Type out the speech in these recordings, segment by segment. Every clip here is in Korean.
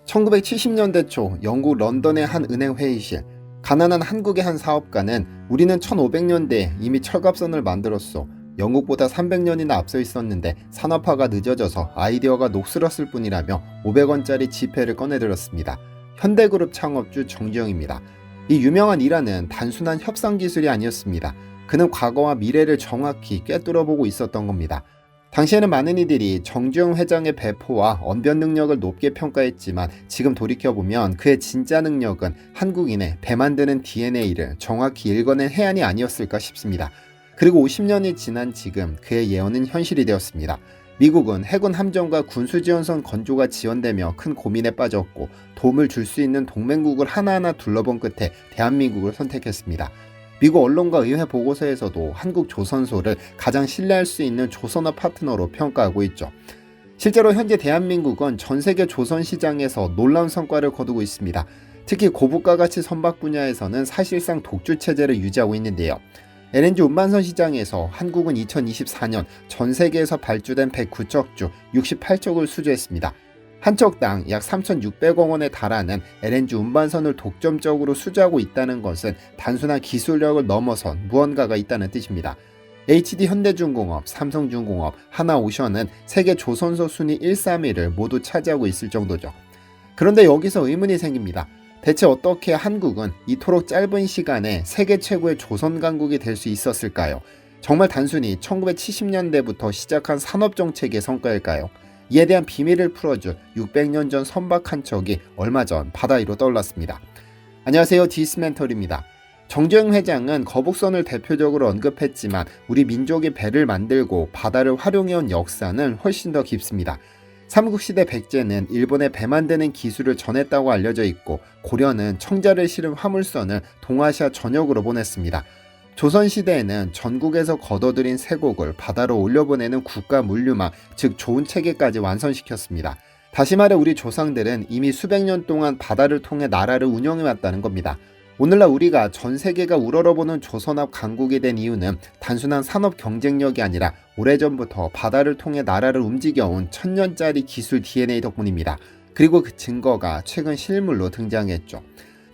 1970년대 초 영국 런던의 한 은행 회의실, 가난한 한국의 한 사업가는 우리는 1500년대에 이미 철갑선을 만들었어. 영국보다 300년이나 앞서 있었는데 산업화가 늦어져서 아이디어가 녹슬었을 뿐이라며 500원짜리 지폐를 꺼내들었습니다. 현대그룹 창업주 정주영입니다. 이 유명한 일화는 단순한 협상 기술이 아니었습니다. 그는 과거와 미래를 정확히 꿰뚫어보고 있었던 겁니다. 당시에는 많은 이들이 정주영 회장의 배포와 언변 능력을 높게 평가했지만 지금 돌이켜보면 그의 진짜 능력은 한국인의 배 만드는 DNA를 정확히 읽어낸 해안이 아니었을까 싶습니다. 그리고 50년이 지난 지금 그의 예언은 현실이 되었습니다. 미국은 해군 함정과 군수지원선 건조가 지연되며 큰 고민에 빠졌고 도움을 줄 수 있는 동맹국을 하나하나 둘러본 끝에 대한민국을 선택했습니다. 미국 언론과 의회 보고서에서도 한국 조선소를 가장 신뢰할 수 있는 조선업 파트너로 평가하고 있죠. 실제로 현재 대한민국은 전 세계 조선 시장에서 놀라운 성과를 거두고 있습니다. 특히 고부가 가치 선박 분야에서는 사실상 독주 체제를 유지하고 있는데요. LNG 운반선 시장에서 한국은 2024년 전 세계에서 발주된 109척 중 68척을 수주했습니다. 한 척당 약 3,600억 원에 달하는 LNG 운반선을 독점적으로 수주하고 있다는 것은 단순한 기술력을 넘어선 무언가가 있다는 뜻입니다. HD 현대중공업, 삼성중공업, 하나오션은 세계 조선소 순위 1, 3위를 모두 차지하고 있을 정도죠. 그런데 여기서 의문이 생깁니다. 대체 어떻게 한국은 이토록 짧은 시간에 세계 최고의 조선 강국이 될 수 있었을까요? 정말 단순히 1970년대부터 시작한 산업정책의 성과일까요? 이에 대한 비밀을 풀어줄 600년 전 선박 한 척이 얼마 전 바다 위로 떠올랐습니다. 안녕하세요, 디스멘털입니다. 정주영 회장은 거북선을 대표적으로 언급했지만 우리 민족이 배를 만들고 바다를 활용해온 역사는 훨씬 더 깊습니다. 삼국시대 백제는 일본에 배 만드는 기술을 전했다고 알려져 있고 고려는 청자를 실은 화물선을 동아시아 전역으로 보냈습니다. 조선시대에는 전국에서 걷어들인 쇠곡을 바다로 올려보내는 국가 물류망, 즉 좋은 체계까지 완성시켰습니다. 다시 말해 우리 조상들은 이미 수백 년 동안 바다를 통해 나라를 운영해왔다는 겁니다. 오늘날 우리가 전 세계가 우러러보는 조선업 강국이 된 이유는 단순한 산업 경쟁력이 아니라 오래전부터 바다를 통해 나라를 움직여온 천년짜리 기술 DNA 덕분입니다. 그리고 그 증거가 최근 실물로 등장했죠.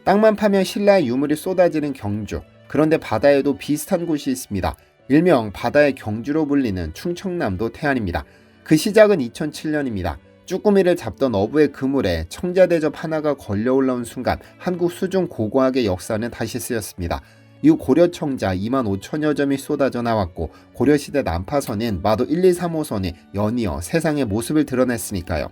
땅만 파면 신라의 유물이 쏟아지는 경주. 그런데 바다에도 비슷한 곳이 있습니다. 일명 바다의 경주로 불리는 충청남도 태안입니다. 그 시작은 2007년입니다. 쭈꾸미를 잡던 어부의 그물에 청자대접 하나가 걸려 올라온 순간 한국 수중 고고학의 역사는 다시 쓰였습니다. 이후 고려 청자 25,000여 점이 쏟아져 나왔고 고려시대 난파선인 마도 1, 2, 3호선이 연이어 세상의 모습을 드러냈으니까요.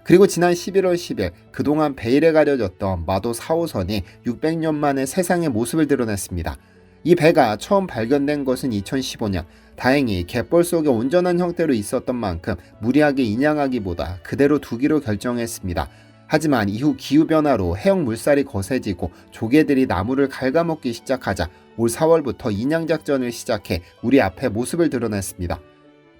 그리고 지난 11월 10일 그동안 베일에 가려졌던 마도 4호선이 600년 만에 세상의 모습을 드러냈습니다. 이 배가 처음 발견된 것은 2015년. 다행히 갯벌 속에 온전한 형태로 있었던 만큼 무리하게 인양하기보다 그대로 두기로 결정했습니다. 하지만 이후 기후변화로 해역 물살이 거세지고 조개들이 나무를 갉아먹기 시작하자 올 4월부터 인양작전을 시작해 우리 앞에 모습을 드러냈습니다.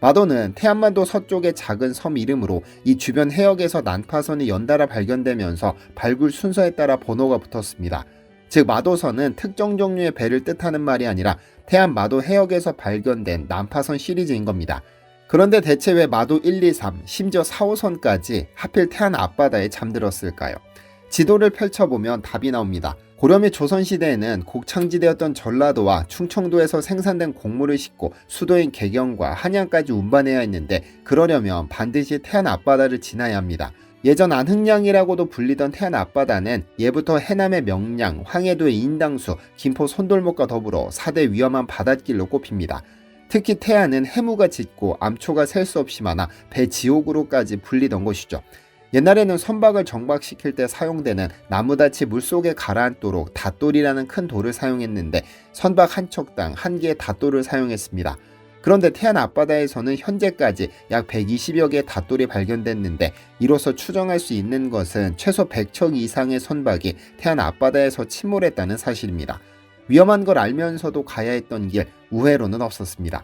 마도는 태안만도 서쪽의 작은 섬 이름으로 이 주변 해역에서 난파선이 연달아 발견되면서 발굴 순서에 따라 번호가 붙었습니다. 즉 마도선은 특정 종류의 배를 뜻하는 말이 아니라 태안 마도 해역에서 발견된 난파선 시리즈인 겁니다. 그런데 대체 왜 마도 1, 2, 3, 심지어 4호선까지 하필 태안 앞바다에 잠들었을까요? 지도를 펼쳐보면 답이 나옵니다. 고려 및 조선시대에는 곡창지대였던 전라도와 충청도에서 생산된 곡물을 싣고 수도인 개경과 한양까지 운반해야 했는데 그러려면 반드시 태안 앞바다를 지나야 합니다. 예전 안흥량이라고도 불리던 태안 앞바다는 예부터 해남의 명량, 황해도의 인당수, 김포 손돌목과 더불어 4대 위험한 바닷길로 꼽힙니다. 특히 태안은 해무가 짙고 암초가 셀 수 없이 많아 배지옥으로까지 불리던 곳이죠. 옛날에는 선박을 정박시킬 때 사용되는 나무다치 물속에 가라앉도록 닷돌이라는 큰 돌을 사용했는데 선박 한 척당 한 개의 닷돌을 사용했습니다. 그런데 태안 앞바다에서는 현재까지 약 120여 개의 닷돌이 발견됐는데 이로써 추정할 수 있는 것은 최소 100척 이상의 선박이 태안 앞바다에서 침몰했다는 사실입니다. 위험한 걸 알면서도 가야 했던 길 우회로는 없었습니다.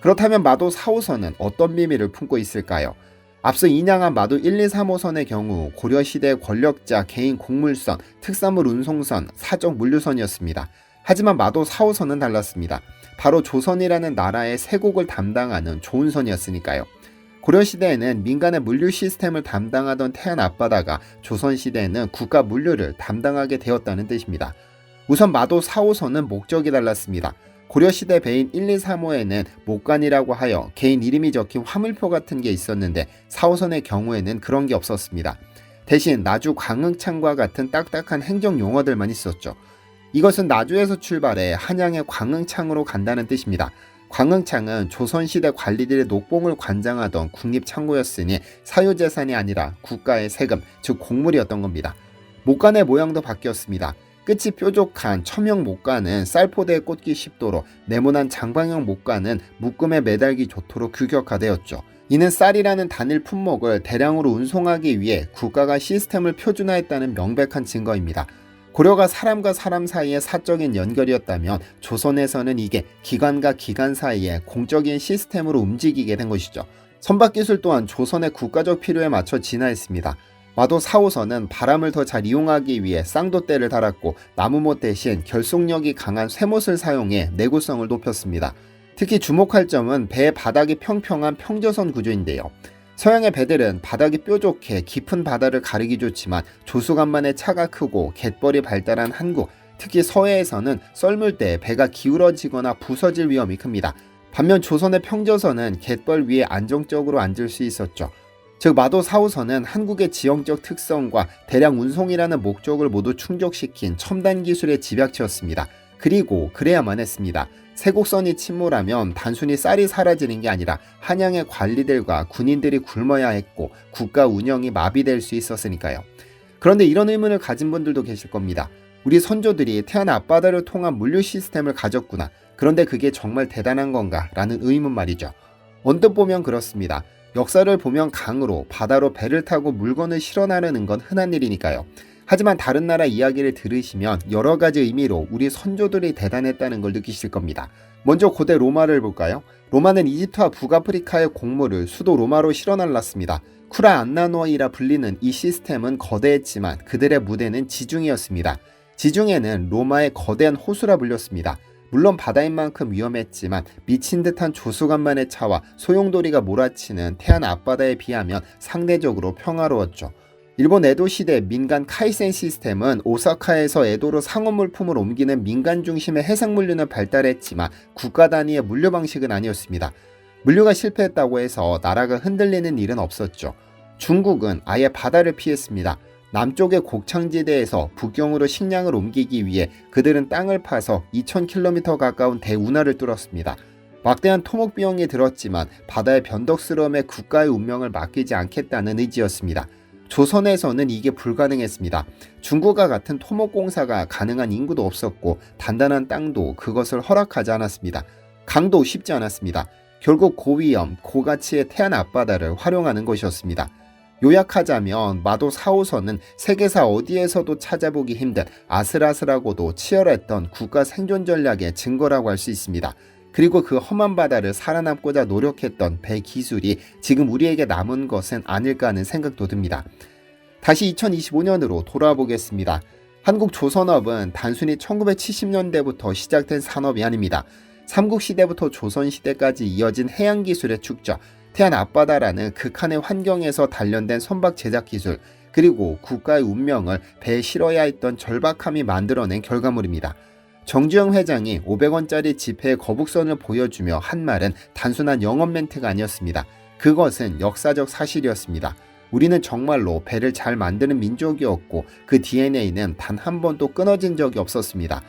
그렇다면 마도 4호선은 어떤 비밀을 품고 있을까요? 앞서 인양한 마도 1, 2, 3호선의 경우 고려시대의 권력자 개인 곡물선, 특산물 운송선, 사적 물류선이었습니다. 하지만 마도 4호선은 달랐습니다. 바로 조선이라는 나라의 세곡을 담당하는 조운선이었으니까요. 고려시대에는 민간의 물류 시스템을 담당하던 태안 앞바다가 조선시대에는 국가 물류를 담당하게 되었다는 뜻입니다. 우선 마도 4호선은 목적이 달랐습니다. 고려시대 배인 1, 2, 3호에는 목간이라고 하여 개인 이름이 적힌 화물표 같은 게 있었는데 4호선의 경우에는 그런 게 없었습니다. 대신 나주 광흥창과 같은 딱딱한 행정 용어들만 있었죠. 이것은 나주에서 출발해 한양의 광흥창으로 간다는 뜻입니다. 광흥창은 조선시대 관리들의 녹봉을 관장하던 국립창고였으니 사유재산이 아니라 국가의 세금, 즉 곡물이었던 겁니다. 목간의 모양도 바뀌었습니다. 끝이 뾰족한 첨형 목간은 쌀포대에 꽂기 쉽도록, 네모난 장방형 목간은 묶음에 매달기 좋도록 규격화되었죠. 이는 쌀이라는 단일 품목을 대량으로 운송하기 위해 국가가 시스템을 표준화했다는 명백한 증거입니다. 고려가 사람과 사람 사이의 사적인 연결이었다면 조선에서는 이게 기관과 기관 사이의 공적인 시스템으로 움직이게 된 것이죠. 선박기술 또한 조선의 국가적 필요에 맞춰 진화했습니다. 마도 4호선은 바람을 더 잘 이용하기 위해 쌍돛대를 달았고 나무못 대신 결속력이 강한 쇠못을 사용해 내구성을 높였습니다. 특히 주목할 점은 배의 바닥이 평평한 평저선 구조인데요. 서양의 배들은 바닥이 뾰족해 깊은 바다를 가르기 좋지만 조수간만의 차가 크고 갯벌이 발달한 한국, 특히 서해에서는 썰물 때 배가 기울어지거나 부서질 위험이 큽니다. 반면 조선의 평저선은 갯벌 위에 안정적으로 앉을 수 있었죠. 즉 마도 4호선은 한국의 지형적 특성과 대량 운송이라는 목적을 모두 충족시킨 첨단 기술의 집약체였습니다. 그리고 그래야만 했습니다. 세곡선이 침몰하면 단순히 쌀이 사라지는 게 아니라 한양의 관리들과 군인들이 굶어야 했고 국가 운영이 마비될 수 있었으니까요. 그런데 이런 의문을 가진 분들도 계실 겁니다. 우리 선조들이 태안 앞바다를 통한 물류 시스템을 가졌구나. 그런데 그게 정말 대단한 건가? 라는 의문 말이죠. 언뜻 보면 그렇습니다. 역사를 보면 강으로, 바다로 배를 타고 물건을 실어 나르는 건 흔한 일이니까요. 하지만 다른 나라 이야기를 들으시면 여러 가지 의미로 우리 선조들이 대단했다는 걸 느끼실 겁니다. 먼저 고대 로마를 볼까요? 로마는 이집트와 북아프리카의 곡물을 수도 로마로 실어 날랐습니다. 쿠라 안나노이라 불리는 이 시스템은 거대했지만 그들의 무대는 지중해였습니다. 지중해는 로마의 거대한 호수라 불렸습니다. 물론 바다인 만큼 위험했지만 미친 듯한 조수간만의 차와 소용돌이가 몰아치는 태안 앞바다에 비하면 상대적으로 평화로웠죠. 일본 에도 시대 민간 카이센 시스템은 오사카에서 에도로 상업 물품을 옮기는 민간 중심의 해상 물류는 발달했지만 국가 단위의 물류 방식은 아니었습니다. 물류가 실패했다고 해서 나라가 흔들리는 일은 없었죠. 중국은 아예 바다를 피했습니다. 남쪽의 곡창지대에서 북경으로 식량을 옮기기 위해 그들은 땅을 파서 2000km 가까운 대운하를 뚫었습니다. 막대한 토목 비용이 들었지만 바다의 변덕스러움에 국가의 운명을 맡기지 않겠다는 의지였습니다. 조선에서는 이게 불가능했습니다. 중국과 같은 토목공사가 가능한 인구도 없었고 단단한 땅도 그것을 허락하지 않았습니다. 강도 쉽지 않았습니다. 결국 고위험, 고가치의 태안 앞바다를 활용하는 것이었습니다. 요약하자면 마도 4호선은 세계사 어디에서도 찾아보기 힘든 아슬아슬하고도 치열했던 국가 생존 전략의 증거라고 할 수 있습니다. 그리고 그 험한 바다를 살아남고자 노력했던 배 기술이 지금 우리에게 남은 것은 아닐까 하는 생각도 듭니다. 다시 2025년으로 돌아보겠습니다. 한국 조선업은 단순히 1970년대부터 시작된 산업이 아닙니다. 삼국시대부터 조선시대까지 이어진 해양기술의 축적, 태안 앞바다라는 극한의 환경에서 단련된 선박 제작 기술, 그리고 국가의 운명을 배에 실어야 했던 절박함이 만들어낸 결과물입니다. 정주영 회장이 500원짜리 지폐의 거북선을 보여주며 한 말은 단순한 영업 멘트가 아니었습니다. 그것은 역사적 사실이었습니다. 우리는 정말로 배를 잘 만드는 민족이었고 그 DNA는 단 한 번도 끊어진 적이 없었습니다.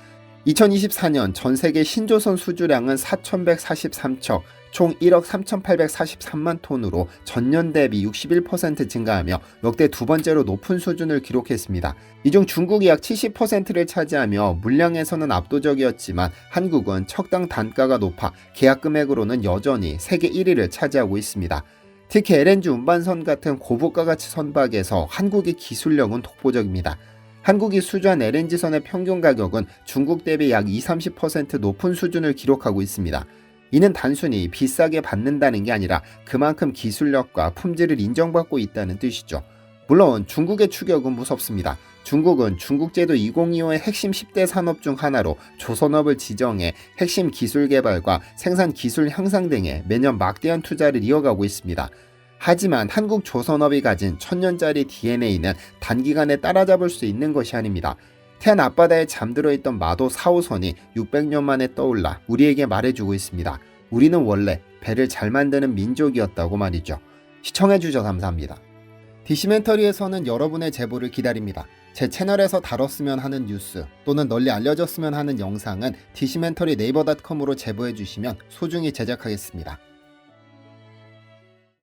2024년 전세계 신조선 수주량은 4,143척, 총 1억 3,843만 톤으로 전년 대비 61% 증가하며 역대 두 번째로 높은 수준을 기록했습니다. 이 중 중국이 약 70%를 차지하며 물량에서는 압도적이었지만 한국은 척당 단가가 높아 계약 금액으로는 여전히 세계 1위를 차지하고 있습니다. 특히 LNG 운반선 같은 고부가 가치 선박에서 한국의 기술력은 독보적입니다. 한국이 수주한 LNG선의 평균 가격은 중국 대비 약 20-30% 높은 수준을 기록하고 있습니다. 이는 단순히 비싸게 받는다는 게 아니라 그만큼 기술력과 품질을 인정받고 있다는 뜻이죠. 물론 중국의 추격은 무섭습니다. 중국은 중국제도 2025의 핵심 10대 산업 중 하나로 조선업을 지정해 핵심 기술 개발과 생산 기술 향상 등에 매년 막대한 투자를 이어가고 있습니다. 하지만 한국 조선업이 가진 1000년짜리 DNA는 단기간에 따라잡을 수 있는 것이 아닙니다. 태안 앞바다에 잠들어 있던 마도 4호선이 600년 만에 떠올라 우리에게 말해주고 있습니다. 우리는 원래 배를 잘 만드는 민족이었다고 말이죠. 시청해주셔서 감사합니다. 디시멘터리에서는 여러분의 제보를 기다립니다. 제 채널에서 다뤘으면 하는 뉴스 또는 널리 알려졌으면 하는 영상은 디시멘터리 네이버닷컴으로 제보해주시면 소중히 제작하겠습니다.